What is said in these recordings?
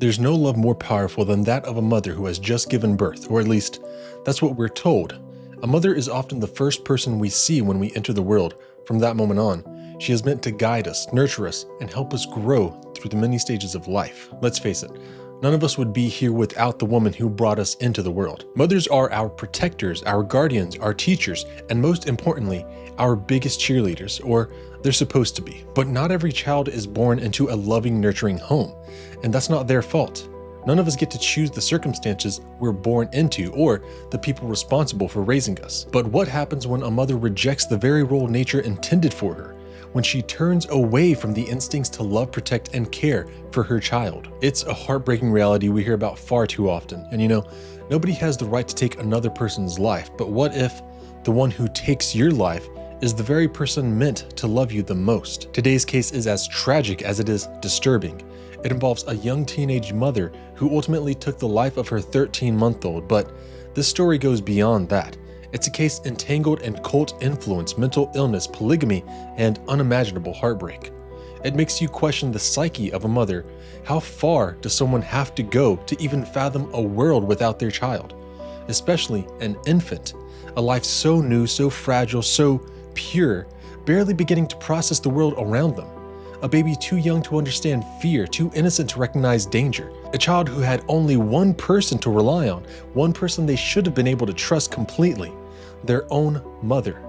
There's no love more powerful than that of a mother who has just given birth, or at least, that's what we're told. A mother is often the first person we see when we enter the world. From that moment on, she is meant to guide us, nurture us, and help us grow through the many stages of life. Let's face it, none of us would be here without the woman who brought us into the world. Mothers are our protectors, our guardians, our teachers, and most importantly, our biggest cheerleaders, or they're supposed to be. But not every child is born into a loving, nurturing home, and that's not their fault. None of us get to choose the circumstances we're born into or the people responsible for raising us. But what happens when a mother rejects the very role nature intended for her? When she turns away from the instincts to love, protect, and care for her child? It's a heartbreaking reality we hear about far too often. And nobody has the right to take another person's life, but what if the one who takes your life is the very person meant to love you the most? Today's case is as tragic as it is disturbing. It involves a young teenage mother who ultimately took the life of her 13-month-old, but this story goes beyond that. It's a case entangled in cult influence, mental illness, polygamy, and unimaginable heartbreak. It makes you question the psyche of a mother. How far does someone have to go to even fathom a world without their child? Especially an infant, a life so new, so fragile, so pure, barely beginning to process the world around them. A baby too young to understand fear, too innocent to recognize danger. A child who had only one person to rely on, one person they should have been able to trust completely, their own mother,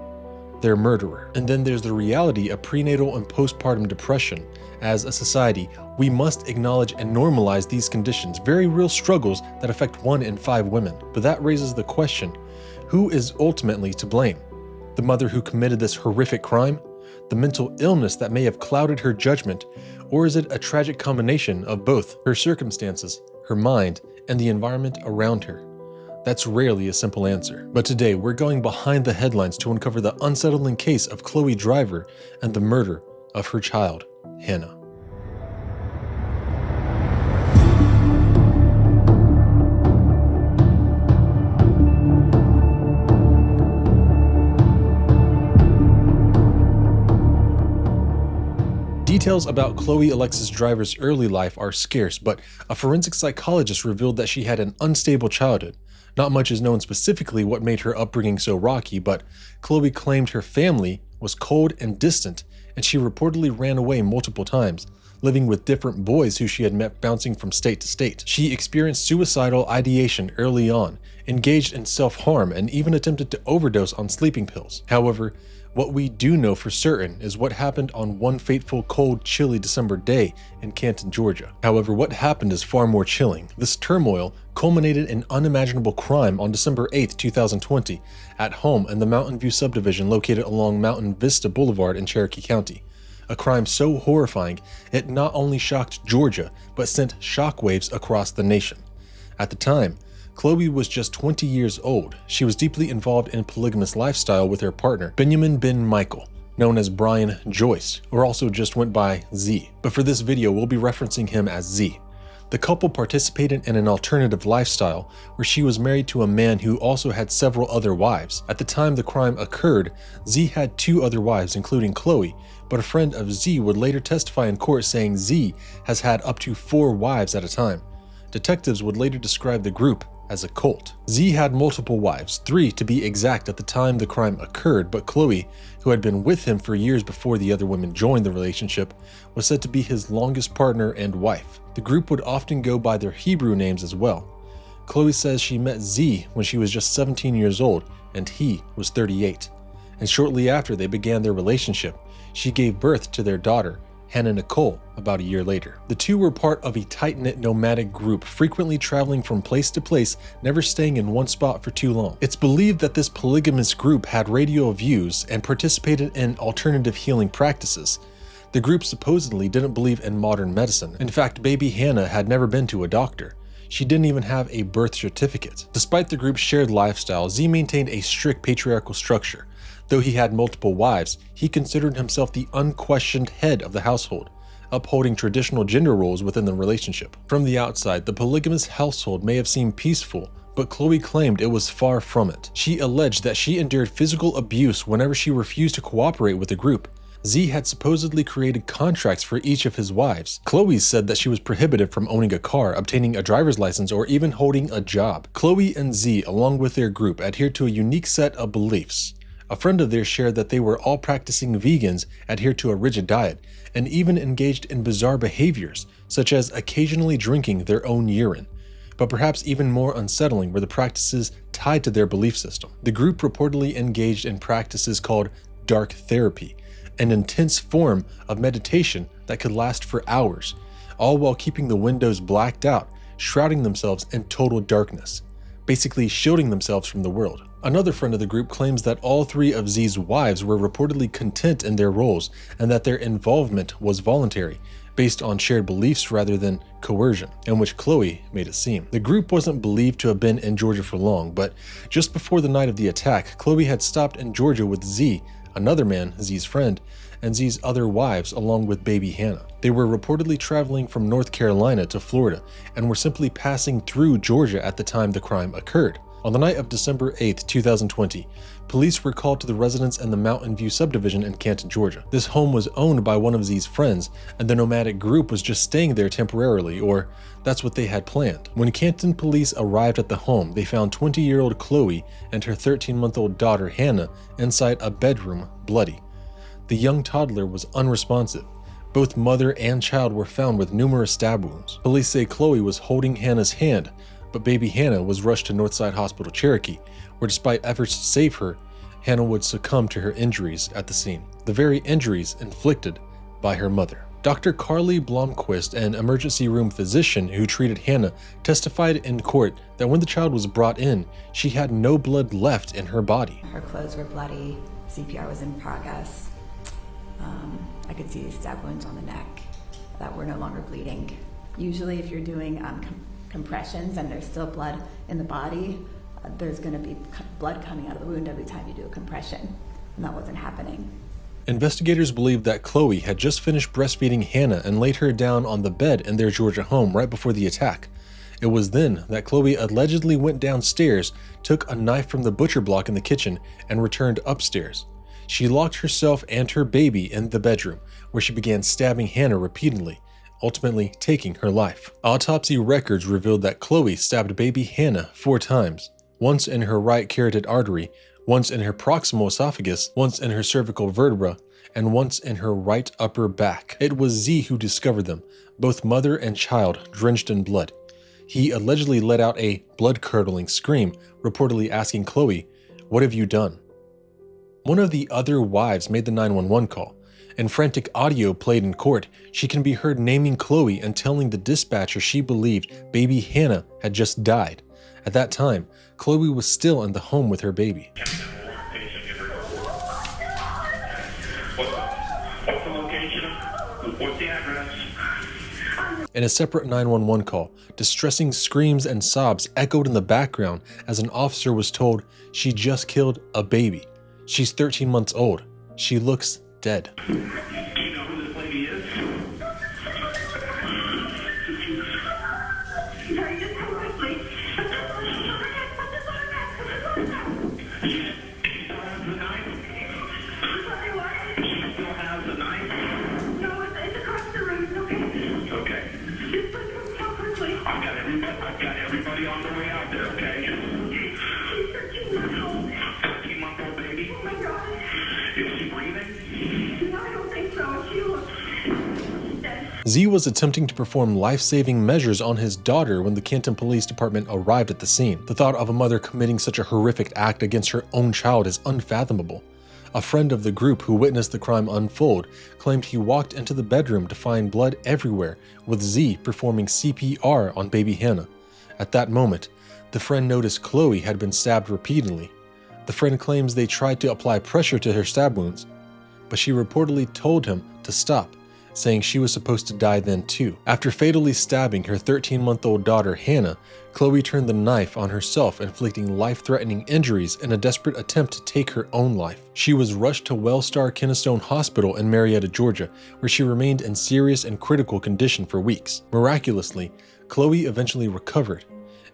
their murderer. And then there's the reality of prenatal and postpartum depression. As a society, we must acknowledge and normalize these conditions, very real struggles that affect 1 in 5 women. But that raises the question, who is ultimately to blame? The mother who committed this horrific crime? The mental illness that may have clouded her judgment? Or is it a tragic combination of both? Her circumstances, her mind, and the environment around her? That's rarely a simple answer. But today, we're going behind the headlines to uncover the unsettling case of Chloe Driver and the murder of her child, Hannah. Details about Chloe Alexis Driver's early life are scarce, but a forensic psychologist revealed that she had an unstable childhood. Not much is known specifically what made her upbringing so rocky, but Chloe claimed her family was cold and distant, and she reportedly ran away multiple times, living with different boys who she had met bouncing from state to state. She experienced suicidal ideation early on, engaged in self-harm, and even attempted to overdose on sleeping pills. However, what we do know for certain is what happened on one fateful, cold, chilly December day in Canton, Georgia. However, what happened is far more chilling. This turmoil culminated in unimaginable crime on December 8, 2020, at home in the Mountain View subdivision located along Mountain Vista Boulevard in Cherokee County. A crime so horrifying, it not only shocked Georgia, but sent shockwaves across the nation. At the time, Chloe was just 20 years old. She was deeply involved in a polygamous lifestyle with her partner, Benjamin Ben Michael, known as Brian Joyce, or also just went by Z. But for this video, we'll be referencing him as Z. The couple participated in an alternative lifestyle where she was married to a man who also had several other wives. At the time the crime occurred, Z had 2 other wives, including Chloe, but a friend of Z would later testify in court saying Z has had up to 4 wives at a time. Detectives would later describe the group as a cult. Z had multiple wives, 3 to be exact at the time the crime occurred, but Chloe, who had been with him for years before the other women joined the relationship, was said to be his longest partner and wife. The group would often go by their Hebrew names as well. Chloe says she met Z when she was just 17 years old and he was 38. And shortly after they began their relationship, she gave birth to their daughter, Hannah Nichole, about a year later. The two were part of a tight-knit nomadic group, frequently traveling from place to place, never staying in one spot for too long. It's believed that this polygamous group had radial views and participated in alternative healing practices. The group supposedly didn't believe in modern medicine. In fact, baby Hannah had never been to a doctor. She didn't even have a birth certificate. Despite the group's shared lifestyle, Z maintained a strict patriarchal structure. Though he had multiple wives, he considered himself the unquestioned head of the household, upholding traditional gender roles within the relationship. From the outside, the polygamous household may have seemed peaceful, but Chloe claimed it was far from it. She alleged that she endured physical abuse whenever she refused to cooperate with the group. Z had supposedly created contracts for each of his wives. Chloe said that she was prohibited from owning a car, obtaining a driver's license, or even holding a job. Chloe and Z, along with their group, adhered to a unique set of beliefs. A friend of theirs shared that they were all practicing vegans, adhered to a rigid diet, and even engaged in bizarre behaviors, such as occasionally drinking their own urine. But perhaps even more unsettling were the practices tied to their belief system. The group reportedly engaged in practices called dark therapy, an intense form of meditation that could last for hours, all while keeping the windows blacked out, shrouding themselves in total darkness, basically shielding themselves from the world. Another friend of the group claims that all three of Z's wives were reportedly content in their roles and that their involvement was voluntary, based on shared beliefs rather than coercion, in which Chloe made it seem. The group wasn't believed to have been in Georgia for long, but just before the night of the attack, Chloe had stopped in Georgia with Z, another man, Z's friend, and Z's other wives, along with baby Hannah. They were reportedly traveling from North Carolina to Florida and were simply passing through Georgia at the time the crime occurred. On the night of December 8, 2020, police were called to the residence in the Mountain View subdivision in Canton, Georgia. This home was owned by one of Z's friends, and the nomadic group was just staying there temporarily, or that's what they had planned. When Canton police arrived at the home, they found 20-year-old Chloe and her 13-month-old daughter Hannah inside a bedroom, bloody. The young toddler was unresponsive. Both mother and child were found with numerous stab wounds. Police say Chloe was holding Hannah's hand, but baby Hannah was rushed to Northside Hospital, Cherokee, where despite efforts to save her, Hannah would succumb to her injuries at the scene, the very injuries inflicted by her mother. Dr. Carly Blomquist, an emergency room physician who treated Hannah, testified in court that when the child was brought in, she had no blood left in her body. Her clothes were bloody, CPR was in progress. I could see stab wounds on the neck that were no longer bleeding. Usually if you're doing compressions and there's still blood in the body, there's going to be blood coming out of the wound every time you do a compression, and that wasn't happening. Investigators believe that Chloe had just finished breastfeeding Hannah and laid her down on the bed in their Georgia home right before the attack. It was then that Chloe allegedly went downstairs, took a knife from the butcher block in the kitchen, and returned upstairs. She locked herself and her baby in the bedroom, where she began stabbing Hannah repeatedly, ultimately taking her life. Autopsy records revealed that Chloe stabbed baby Hannah 4 times, once in her right carotid artery, once in her proximal esophagus, once in her cervical vertebra, and once in her right upper back. It was Z who discovered them, both mother and child drenched in blood. He allegedly let out a blood-curdling scream, reportedly asking Chloe, "What have you done?" One of the other wives made the 911 call. In frantic audio played in court, she can be heard naming Chloe and telling the dispatcher she believed baby Hannah had just died. At that time, Chloe was still in the home with her baby. What's the location? What's the address? In a separate 911 call, distressing screams and sobs echoed in the background as an officer was told she just killed a baby. She's 13 months old. She looks dead. Do you know who this lady is? Sorry, just come quickly. She still has the knife? Sorry, what? She still has the knife? No, it's across the room. It's okay. Okay. Just please come quickly. I've got everybody on the way out there, okay? She's 13 months old. 13-month-old baby? Oh my God. Is she breathing? No, I don't think so. She looks dead. Z was attempting to perform life-saving measures on his daughter when the Canton Police Department arrived at the scene. The thought of a mother committing such a horrific act against her own child is unfathomable. A friend of the group who witnessed the crime unfold claimed he walked into the bedroom to find blood everywhere, with Z performing CPR on baby Hannah. At that moment, the friend noticed Chloe had been stabbed repeatedly. The friend claims they tried to apply pressure to her stab wounds, but she reportedly told him to stop, saying she was supposed to die then too. After fatally stabbing her 13-month-old daughter Hannah, Chloe turned the knife on herself, inflicting life-threatening injuries in a desperate attempt to take her own life. She was rushed to Wellstar Kennestone Hospital in Marietta, Georgia, where she remained in serious and critical condition for weeks. Miraculously, Chloe eventually recovered.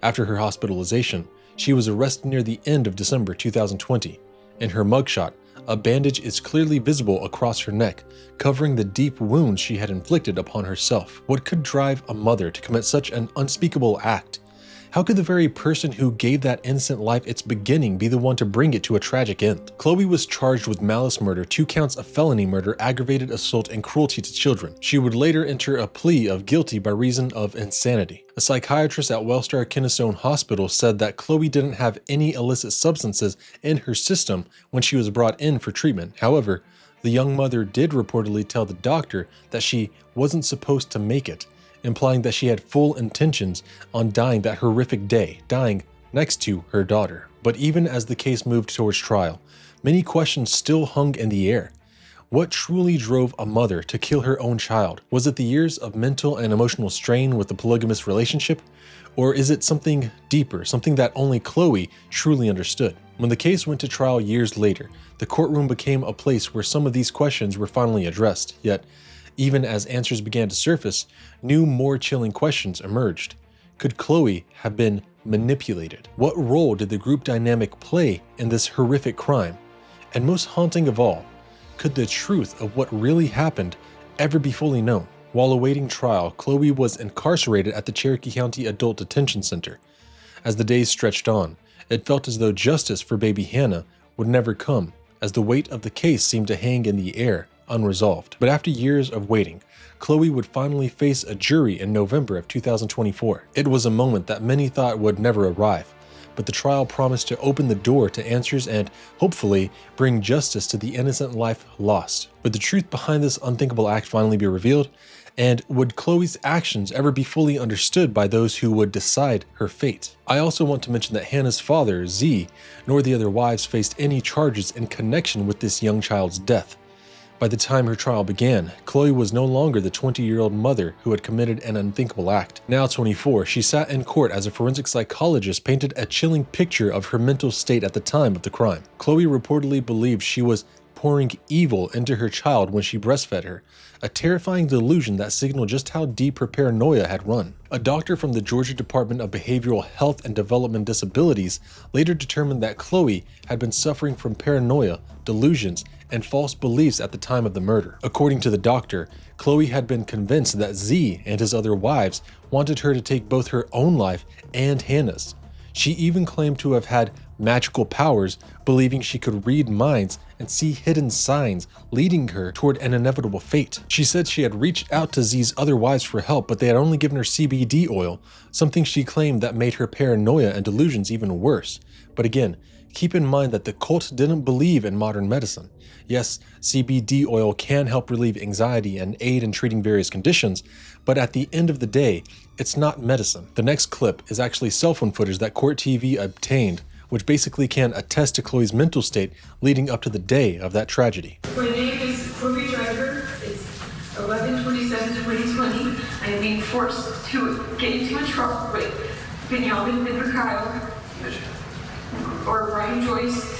After her hospitalization, she was arrested near the end of December 2020. In her mugshot, A bandage is clearly visible across her neck, covering the deep wounds she had inflicted upon herself. What could drive a mother to commit such an unspeakable act? How could the very person who gave that innocent life its beginning be the one to bring it to a tragic end? Chloe was charged with malice murder, 2 counts of felony murder, aggravated assault, and cruelty to children. She would later enter a plea of guilty by reason of insanity. A psychiatrist at Wellstar Kennestone Hospital said that Chloe didn't have any illicit substances in her system when she was brought in for treatment. However, the young mother did reportedly tell the doctor that she wasn't supposed to make it, implying that she had full intentions on dying that horrific day, dying next to her daughter. But even as the case moved towards trial, many questions still hung in the air. What truly drove a mother to kill her own child? Was it the years of mental and emotional strain with the polygamous relationship? Or is it something deeper, something that only Chloe truly understood? When the case went to trial years later, the courtroom became a place where some of these questions were finally addressed. Yet, even as answers began to surface, new, more chilling questions emerged. Could Chloe have been manipulated? What role did the group dynamic play in this horrific crime? And most haunting of all, could the truth of what really happened ever be fully known? While awaiting trial, Chloe was incarcerated at the Cherokee County Adult Detention Center. As the days stretched on, it felt as though justice for baby Hannah would never come, as the weight of the case seemed to hang in the air, unresolved. But after years of waiting, Chloe would finally face a jury in November of 2024. It was a moment that many thought would never arrive, but the trial promised to open the door to answers and, hopefully, bring justice to the innocent life lost. Would the truth behind this unthinkable act finally be revealed? And would Chloe's actions ever be fully understood by those who would decide her fate? I also want to mention that Hannah's father, Z, nor the other wives faced any charges in connection with this young child's death. By the time her trial began, Chloe was no longer the 20-year-old mother who had committed an unthinkable act. Now 24, she sat in court as a forensic psychologist painted a chilling picture of her mental state at the time of the crime. Chloe reportedly believed she was pouring evil into her child when she breastfed her, a terrifying delusion that signaled just how deep her paranoia had run. A doctor from the Georgia Department of Behavioral Health and Development Disabilities later determined that Chloe had been suffering from paranoia, delusions, and false beliefs at the time of the murder. According to the doctor, Chloe had been convinced that Z and his other wives wanted her to take both her own life and Hannah's. She even claimed to have had magical powers, believing she could read minds and see hidden signs leading her toward an inevitable fate. She said she had reached out to Z's other wives for help, but they had only given her CBD oil, something she claimed that made her paranoia and delusions even worse. But again, keep in mind that the cult didn't believe in modern medicine. Yes, CBD oil can help relieve anxiety and aid in treating various conditions, but at the end of the day, it's not medicine. The next clip is actually cell phone footage that Court TV obtained, which basically can attest to Chloe's mental state leading up to the day of that tragedy. My name is Chloe Driver. It's 11/27/2020. I am being forced to get into a truck with Betrayal and Betrayal or Brian Joyce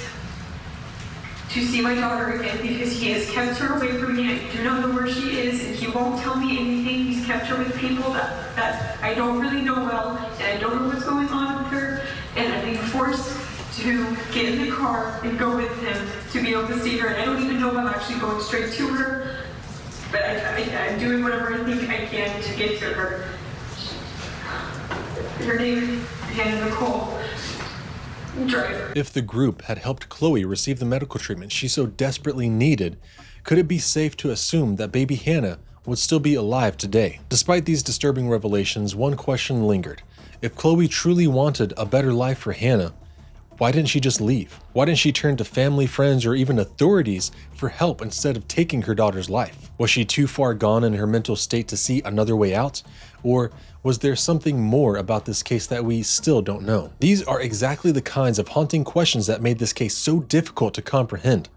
to see my daughter again because he has kept her away from me. I do not know where she is, and he won't tell me anything. He's kept her with people that I don't really know well, and I don't know what's going on with her, and I'm being forced to get in the car and go with him to be able to see her, and I don't even know if I'm actually going straight to her, but I'm doing whatever I think I can to get to her. Her name is Nichole M. If the group had helped Chloe receive the medical treatment she so desperately needed, could it be safe to assume that baby Hannah would still be alive today? Despite these disturbing revelations, one question lingered. If Chloe truly wanted a better life for Hannah, why didn't she just leave? Why didn't she turn to family, friends, or even authorities for help instead of taking her daughter's life? Was she too far gone in her mental state to see another way out? Or was there something more about this case that we still don't know? These are exactly the kinds of haunting questions that made this case so difficult to comprehend.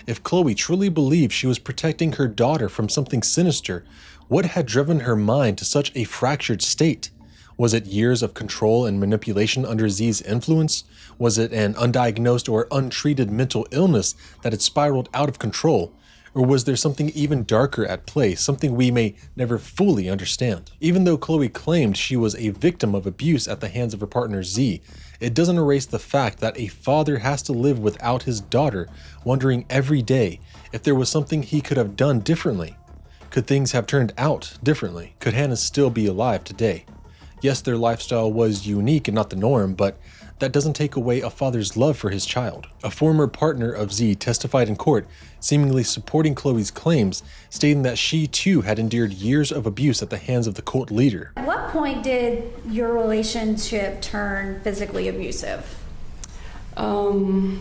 If Chloe truly believed she was protecting her daughter from something sinister, what had driven her mind to such a fractured state? Was it years of control and manipulation under Z's influence? Was it an undiagnosed or untreated mental illness that had spiraled out of control? Or was there something even darker at play, something we may never fully understand? Even though Chloe claimed she was a victim of abuse at the hands of her partner Z, it doesn't erase the fact that a father has to live without his daughter, wondering every day if there was something he could have done differently. Could things have turned out differently? Could Hannah still be alive today? Yes, their lifestyle was unique and not the norm, but that doesn't take away a father's love for his child. A former partner of Z testified in court, seemingly supporting Chloe's claims, stating that she too had endured years of abuse at the hands of the cult leader. At what point did your relationship turn physically abusive? I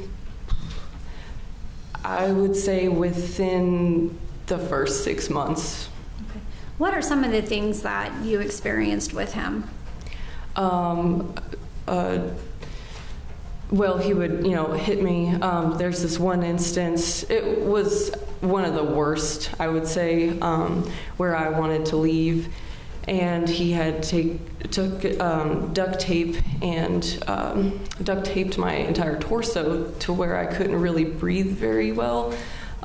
would say within the first 6 months. Okay. What are some of the things that you experienced with him? Well, he would, hit me. There's this one instance, it was one of the worst, I would say, where I wanted to leave. And he had took duct tape and duct taped my entire torso to where I couldn't really breathe very well.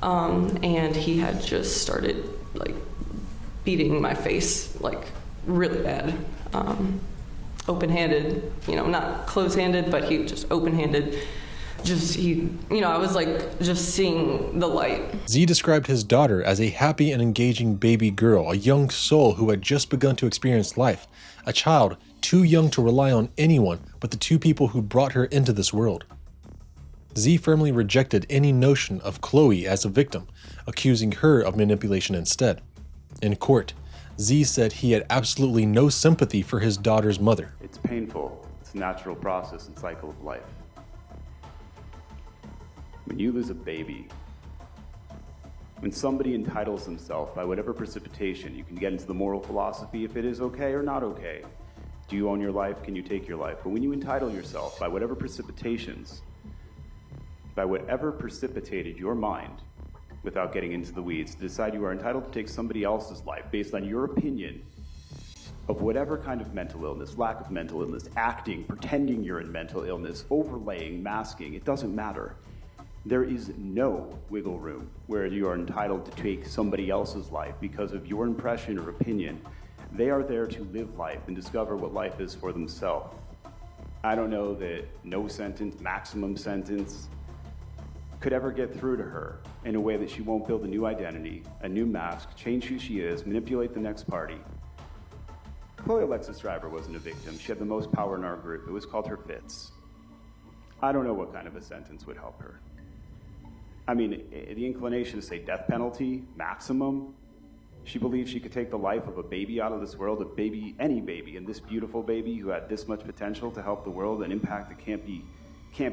And he had just started, beating my face, really bad. Open-handed, not close-handed, but he just open-handed. I was just seeing the light. Z described his daughter as a happy and engaging baby girl, a young soul who had just begun to experience life, a child too young to rely on anyone but the two people who brought her into this world. Z firmly rejected any notion of Chloe as a victim, accusing her of manipulation instead. In court, Z said he had absolutely no sympathy for his daughter's mother. It's painful. It's a natural process and cycle of life. When you lose a baby, when somebody entitles themselves by whatever precipitation, you can get into the moral philosophy if it is okay or not okay. Do you own your life? Can you take your life? But when you entitle yourself by whatever precipitations, by whatever precipitated your mind, without getting into the weeds, to decide you are entitled to take somebody else's life based on your opinion of whatever kind of mental illness, lack of mental illness, acting, pretending you're in mental illness, overlaying, masking, it doesn't matter. There is no wiggle room where you are entitled to take somebody else's life because of your impression or opinion. They are there to live life and discover what life is for themselves. I don't know that no sentence, maximum sentence, could ever get through to her in a way that she won't build a new identity, a new mask, change who she is, manipulate the next party. Chloe Alexis Driver wasn't a victim. She had the most power in our group. It was called her fits. I don't know what kind of a sentence would help her. I mean, the inclination to say death penalty, maximum. She believed she could take the life of a baby out of this world, a baby, any baby, and this beautiful baby who had this much potential to help the world, an impact that can't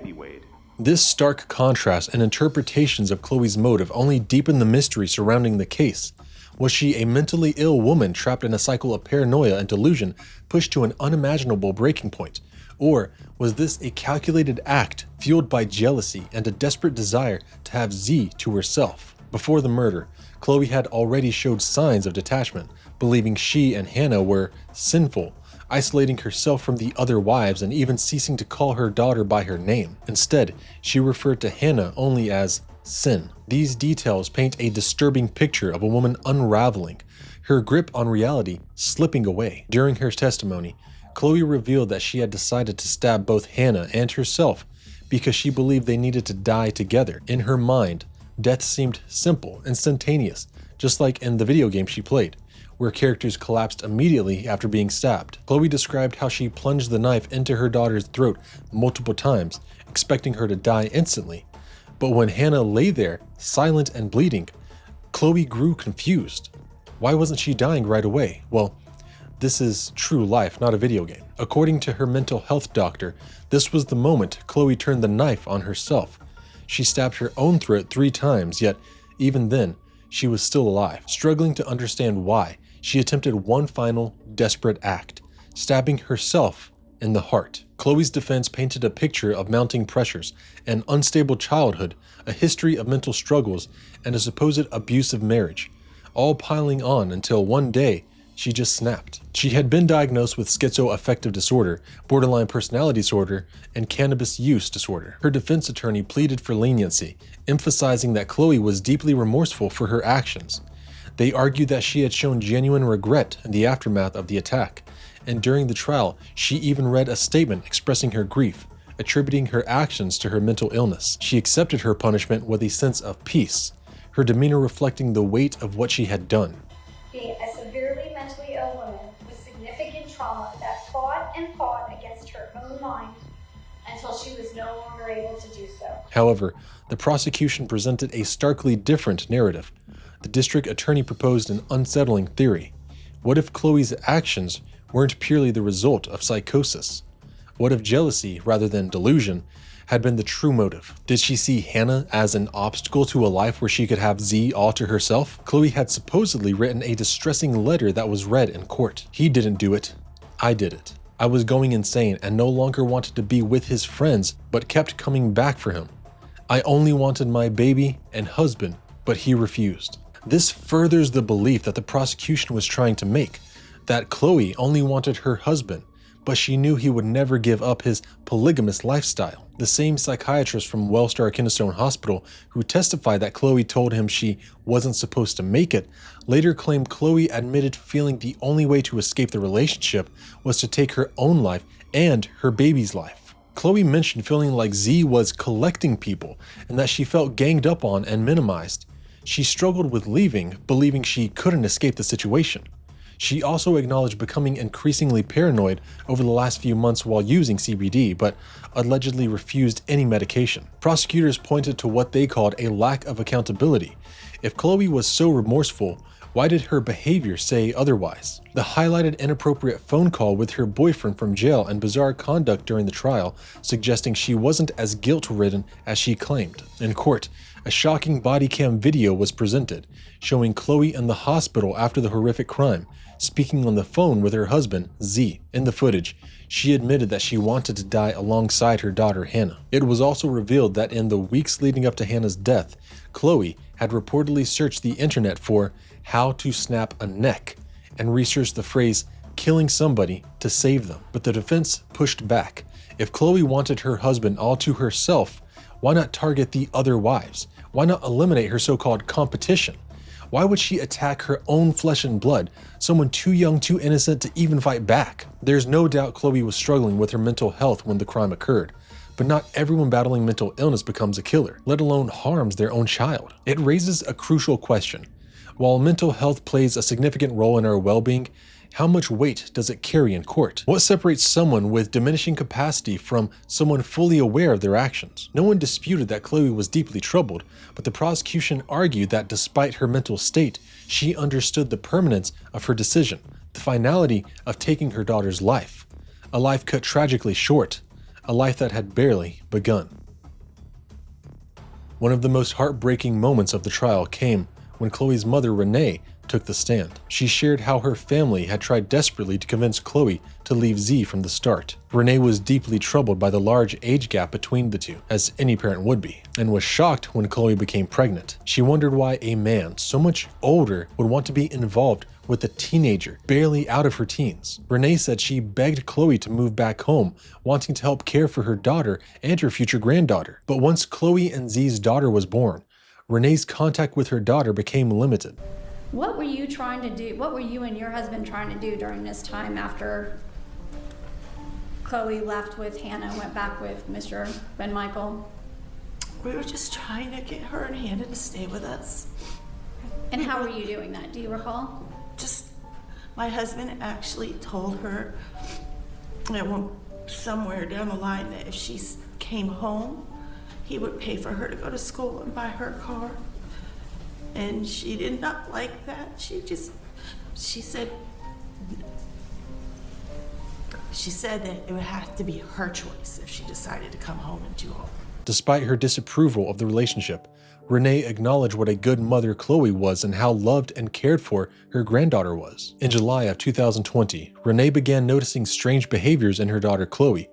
be weighed. This stark contrast and interpretations of Chloe's motive only deepen the mystery surrounding the case. Was she a mentally ill woman trapped in a cycle of paranoia and delusion, pushed to an unimaginable breaking point? Or was this a calculated act fueled by jealousy and a desperate desire to have Z to herself? Before the murder, Chloe had already showed signs of detachment, believing she and Hannah were sinful, isolating herself from the other wives and even ceasing to call her daughter by her name. Instead, she referred to Hannah only as sin. These details paint a disturbing picture of a woman unraveling, her grip on reality slipping away. During her testimony, Chloe revealed that she had decided to stab both Hannah and herself because she believed they needed to die together. In her mind, death seemed simple, instantaneous, just like in the video game she played, where characters collapsed immediately after being stabbed. Chloe described how she plunged the knife into her daughter's throat multiple times, expecting her to die instantly. But when Hannah lay there, silent and bleeding, Chloe grew confused. Why wasn't she dying right away? Well, this is true life, not a video game. According to her mental health doctor, this was the moment Chloe turned the knife on herself. She stabbed her own throat 3 times, yet even then, she was still alive. Struggling to understand why, she attempted one final, desperate act, stabbing herself in the heart. Chloe's defense painted a picture of mounting pressures, an unstable childhood, a history of mental struggles, and a supposed abusive marriage, all piling on until one day She just snapped. She had been diagnosed with schizoaffective disorder, borderline personality disorder, and cannabis use disorder. Her defense attorney pleaded for leniency, emphasizing that Chloe was deeply remorseful for her actions. They argued that she had shown genuine regret in the aftermath of the attack, and during the trial, she even read a statement expressing her grief, attributing her actions to her mental illness. She accepted her punishment with a sense of peace, her demeanor reflecting the weight of what she had done. Being a severely mentally ill woman with significant trauma that fought and fought against her own mind until she was no longer able to do so. However, the prosecution presented a starkly different narrative. The district attorney proposed an unsettling theory. What if Chloe's actions weren't purely the result of psychosis? What if jealousy, rather than delusion, had been the true motive? Did she see Hannah as an obstacle to a life where she could have Z all to herself? Chloe had supposedly written a distressing letter that was read in court. He didn't do it. I did it. I was going insane and no longer wanted to be with his friends, but kept coming back for him. I only wanted my baby and husband, but he refused. This furthers the belief that the prosecution was trying to make, that Chloe only wanted her husband, but she knew he would never give up his polygamous lifestyle. The same psychiatrist from Wellstar Kennestone Hospital who testified that Chloe told him she wasn't supposed to make it, later claimed Chloe admitted feeling the only way to escape the relationship was to take her own life and her baby's life. Chloe mentioned feeling like Z was collecting people and that she felt ganged up on and minimized. She struggled with leaving, believing she couldn't escape the situation. She also acknowledged becoming increasingly paranoid over the last few months while using CBD, but allegedly refused any medication. Prosecutors pointed to what they called a lack of accountability. If Chloe was so remorseful, why did her behavior say otherwise? The highlighted inappropriate phone call with her boyfriend from jail and bizarre conduct during the trial, suggesting she wasn't as guilt-ridden as she claimed. In court, a shocking body cam video was presented, showing Chloe in the hospital after the horrific crime, speaking on the phone with her husband, Z. In the footage, she admitted that she wanted to die alongside her daughter, Hannah. It was also revealed that in the weeks leading up to Hannah's death, Chloe had reportedly searched the internet for how to snap a neck and researched the phrase killing somebody to save them. But the defense pushed back. If Chloe wanted her husband all to herself, why not target the other wives? Why not eliminate her so-called competition? Why would she attack her own flesh and blood, someone too young, too innocent to even fight back? There's no doubt Chloe was struggling with her mental health when the crime occurred, but not everyone battling mental illness becomes a killer, let alone harms their own child. It raises a crucial question. While mental health plays a significant role in our well-being, how much weight does it carry in court? What separates someone with diminishing capacity from someone fully aware of their actions? No one disputed that Chloe was deeply troubled, but the prosecution argued that despite her mental state, she understood the permanence of her decision, the finality of taking her daughter's life. A life cut tragically short, a life that had barely begun. One of the most heartbreaking moments of the trial came when Chloe's mother, Renee, took the stand. She shared how her family had tried desperately to convince Chloe to leave Z from the start. Renee was deeply troubled by the large age gap between the two, as any parent would be, and was shocked when Chloe became pregnant. She wondered why a man so much older would want to be involved with a teenager barely out of her teens. Renee said she begged Chloe to move back home, wanting to help care for her daughter and her future granddaughter. But once Chloe and Z's daughter was born, Renee's contact with her daughter became limited. What were you trying to do? What were you and your husband trying to do during this time after Chloe left with Hannah and went back with Mr. Ben Michael? We were just trying to get her and Hannah to stay with us. And how were you doing that? Do you recall? Just, my husband actually told her somewhere down the line that if she came home, he would pay for her to go to school and buy her a car. And she did not like that. She said that it would have to be her choice if she decided to come home and do all. Despite her disapproval of the relationship, Renee acknowledged what a good mother Chloe was and how loved and cared for her granddaughter was. In July of 2020, Renee began noticing strange behaviors in her daughter Chloe.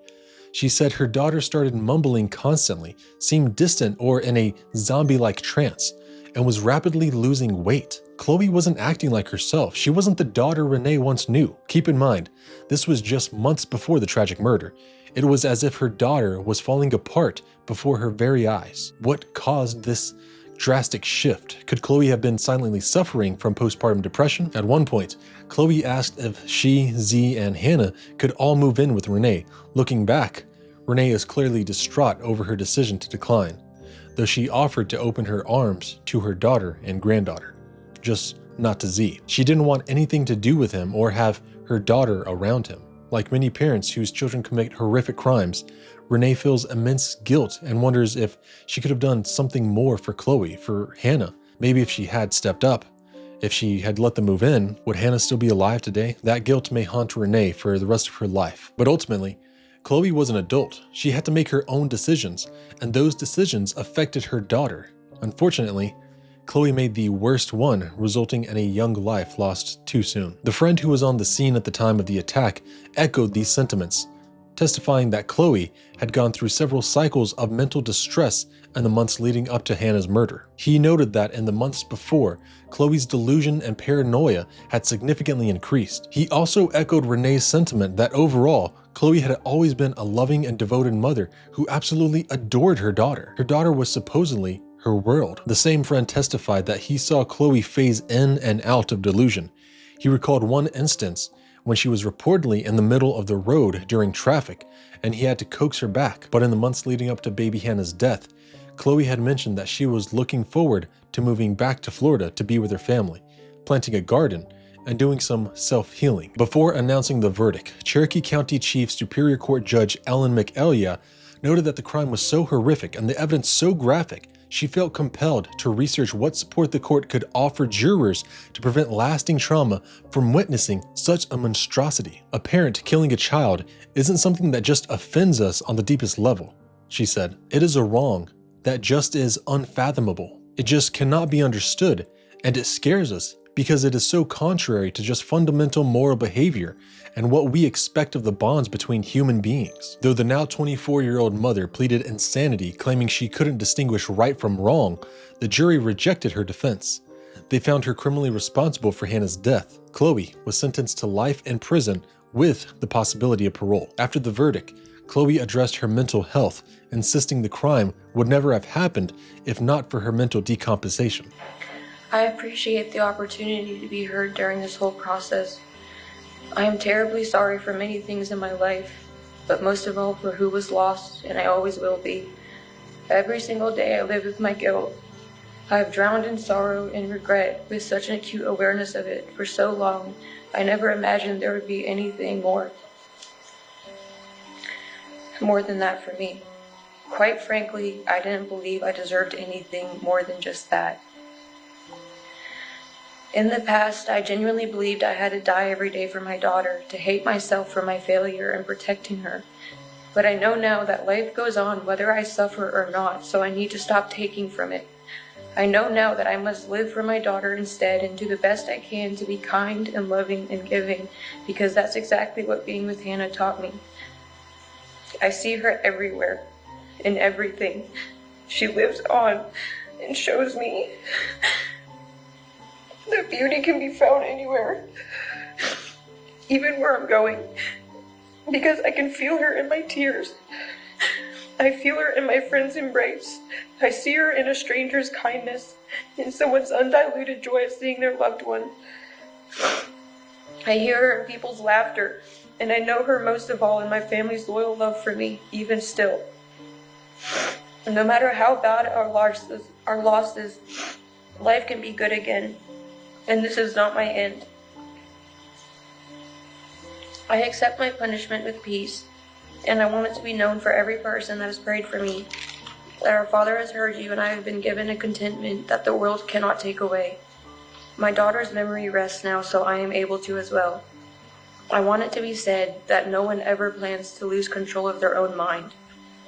She said her daughter started mumbling constantly, seemed distant or in a zombie-like trance, and was rapidly losing weight. Chloe wasn't acting like herself. She wasn't the daughter Renee once knew. Keep in mind, this was just months before the tragic murder. It was as if her daughter was falling apart before her very eyes. What caused this drastic shift? Could Chloe have been silently suffering from postpartum depression? At one point, Chloe asked if she, Z, and Hannah could all move in with Renee. Looking back, Renee is clearly distraught over her decision to decline, though she offered to open her arms to her daughter and granddaughter, just not to Z. She didn't want anything to do with him or have her daughter around him. Like many parents whose children commit horrific crimes, Renee feels immense guilt and wonders if she could have done something more for Chloe, for Hannah. Maybe if she had stepped up, if she had let them move in, would Hannah still be alive today? That guilt may haunt Renee for the rest of her life. But ultimately, Chloe was an adult. She had to make her own decisions, and those decisions affected her daughter. Unfortunately, Chloe made the worst one, resulting in a young life lost too soon. The friend who was on the scene at the time of the attack echoed these sentiments, testifying that Chloe had gone through several cycles of mental distress in the months leading up to Hannah's murder. He noted that in the months before, Chloe's delusion and paranoia had significantly increased. He also echoed Renee's sentiment that overall, Chloe had always been a loving and devoted mother who absolutely adored her daughter. Her daughter was supposedly her world. The same friend testified that he saw Chloe phase in and out of delusion. He recalled one instance when she was reportedly in the middle of the road during traffic and he had to coax her back. But in the months leading up to baby Hannah's death, Chloe had mentioned that she was looking forward to moving back to Florida to be with her family, planting a garden, and doing some self-healing. Before announcing the verdict, Cherokee County Chief Superior Court Judge Ellen McElia noted that the crime was so horrific and the evidence so graphic, she felt compelled to research what support the court could offer jurors to prevent lasting trauma from witnessing such a monstrosity. A parent killing a child isn't something that just offends us on the deepest level, she said. It is a wrong that just is unfathomable. It just cannot be understood, and it scares us because it is so contrary to just fundamental moral behavior and what we expect of the bonds between human beings. Though the now 24-year-old mother pleaded insanity, claiming she couldn't distinguish right from wrong, the jury rejected her defense. They found her criminally responsible for Hannah's death. Chloe was sentenced to life in prison with the possibility of parole. After the verdict, Chloe addressed her mental health, insisting the crime would never have happened if not for her mental decomposition. I appreciate the opportunity to be heard during this whole process. I am terribly sorry for many things in my life, but most of all for who was lost, and I always will be. Every single day I live with my guilt. I have drowned in sorrow and regret with such an acute awareness of it for so long, I never imagined there would be anything more than that for me. Quite frankly, I didn't believe I deserved anything more than just that. In the past, I genuinely believed I had to die every day for my daughter, to hate myself for my failure in protecting her. But I know now that life goes on whether I suffer or not, so I need to stop taking from it. I know now that I must live for my daughter instead and do the best I can to be kind and loving and giving, because that's exactly what being with Hannah taught me. I see her everywhere, in everything. She lives on and shows me that beauty can be found anywhere, even where I'm going, because I can feel her in my tears. I feel her in my friend's embrace. I see her in a stranger's kindness, in someone's undiluted joy of seeing their loved one. I hear her in people's laughter, and I know her most of all in my family's loyal love for me, even still. And no matter how bad our loss is, life can be good again. And this is not my end. I accept my punishment with peace, and I want it to be known for every person that has prayed for me, that our Father has heard you and I have been given a contentment that the world cannot take away. My daughter's memory rests now, so I am able to as well. I want it to be said that no one ever plans to lose control of their own mind.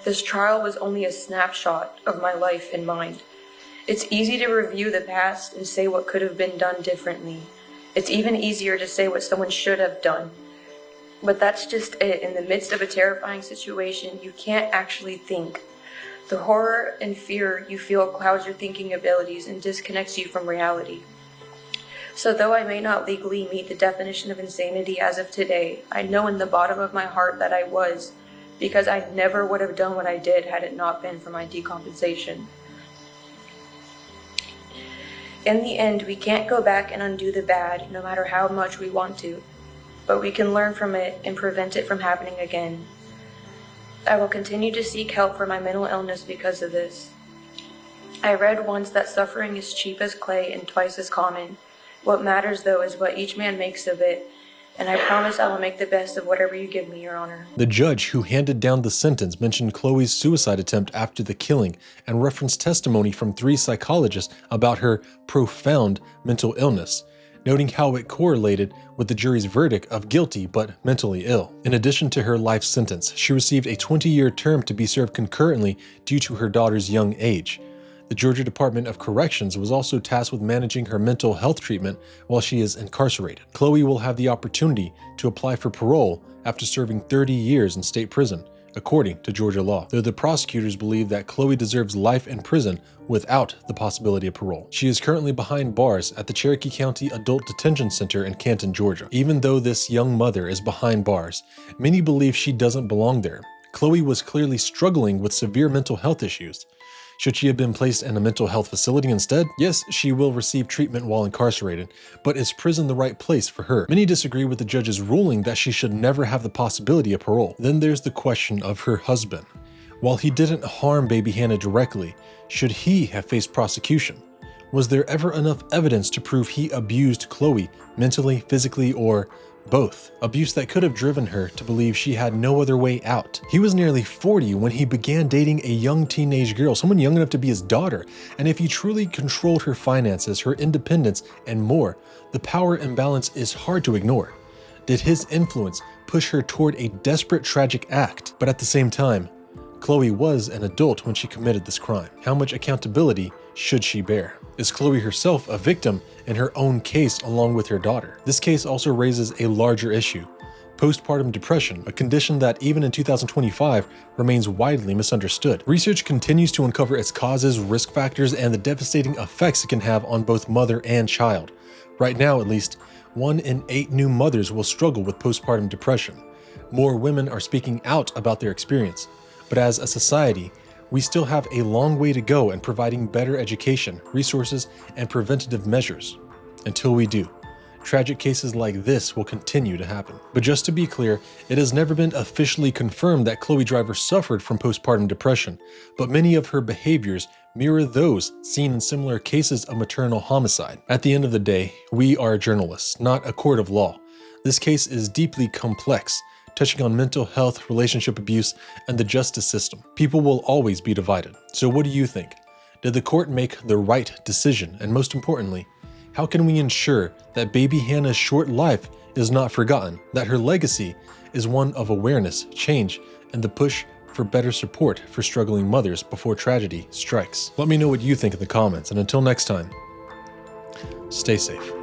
This trial was only a snapshot of my life and mind. It's easy to review the past and say what could have been done differently. It's even easier to say what someone should have done. But that's just it. In the midst of a terrifying situation, you can't actually think. The horror and fear you feel clouds your thinking abilities and disconnects you from reality. So though I may not legally meet the definition of insanity as of today, I know in the bottom of my heart that I was, because I never would have done what I did had it not been for my decompensation. In the end, we can't go back and undo the bad, no matter how much we want to, but we can learn from it and prevent it from happening again. I will continue to seek help for my mental illness because of this. I read once that suffering is cheap as clay and twice as common. What matters, though, is what each man makes of it, and I promise I will make the best of whatever you give me, Your Honor. The judge who handed down the sentence mentioned Chloe's suicide attempt after the killing and referenced testimony from 3 psychologists about her profound mental illness, noting how it correlated with the jury's verdict of guilty but mentally ill. In addition to her life sentence, she received a 20-year term to be served concurrently due to her daughter's young age. The Georgia Department of Corrections was also tasked with managing her mental health treatment while she is incarcerated. Chloe will have the opportunity to apply for parole after serving 30 years in state prison, according to Georgia law, though the prosecutors believe that Chloe deserves life in prison without the possibility of parole. She is currently behind bars at the Cherokee County Adult Detention Center in Canton, Georgia. Even though this young mother is behind bars, many believe she doesn't belong there. Chloe was clearly struggling with severe mental health issues. Should she have been placed in a mental health facility instead? Yes, she will receive treatment while incarcerated, but is prison the right place for her? Many disagree with the judge's ruling that she should never have the possibility of parole. Then there's the question of her husband. While he didn't harm baby Hannah directly, should he have faced prosecution? Was there ever enough evidence to prove he abused Chloe mentally, physically, or both? Abuse that could have driven her to believe she had no other way out. He was nearly 40 when he began dating a young teenage girl, someone young enough to be his daughter, and if he truly controlled her finances, her independence, and more, the power imbalance is hard to ignore. Did his influence push her toward a desperate, tragic act? But at the same time, Chloe was an adult when she committed this crime. How much accountability should she bear? Is Chloe herself a victim in her own case along with her daughter? This case also raises a larger issue: postpartum depression, a condition that even in 2025 remains widely misunderstood. Research continues to uncover its causes, risk factors, and the devastating effects it can have on both mother and child. Right now, at least, 1 in 8 new mothers will struggle with postpartum depression. More women are speaking out about their experience. But as a society, we still have a long way to go in providing better education, resources, and preventative measures. Until we do, tragic cases like this will continue to happen. But just to be clear, it has never been officially confirmed that Chloe Driver suffered from postpartum depression, but many of her behaviors mirror those seen in similar cases of maternal homicide. At the end of the day, we are journalists, not a court of law. This case is deeply complex, touching on mental health, relationship abuse, and the justice system. People will always be divided. So what do you think? Did the court make the right decision? And most importantly, how can we ensure that baby Hannah's short life is not forgotten, that her legacy is one of awareness, change, and the push for better support for struggling mothers before tragedy strikes? Let me know what you think in the comments, and until next time, stay safe.